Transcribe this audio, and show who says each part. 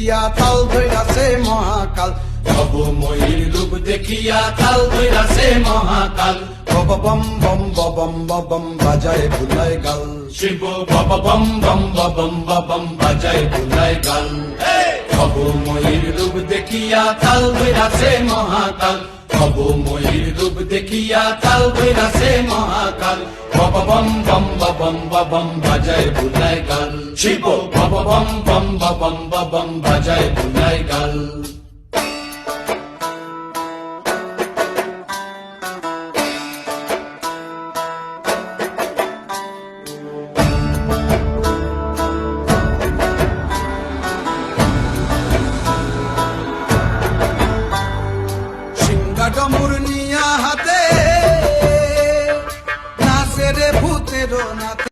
Speaker 1: দেখিয়া তাল ধইরাছে মহাকাল,
Speaker 2: ভব ময়ূর রূপ দেখিয়া তাল ধইরাছে মহাকাল।
Speaker 1: বব বম বম ববম ববম বাজায় বুলায় গাল,
Speaker 2: শিব বব বম বম ববম ববম বাজায় বুলায় গাল। ভব ময়ূর রূপ দেখিয়া তাল ধইরাছে মহাকাল, ভব ময়ূর রূপ দেখিয়া তাল ধইরাছে মহাকাল। বব বম বম ববম ববম বাজায় বুলায় গাল, শিব বব বম বম ববম ববম বাজায় বুলায় গাল।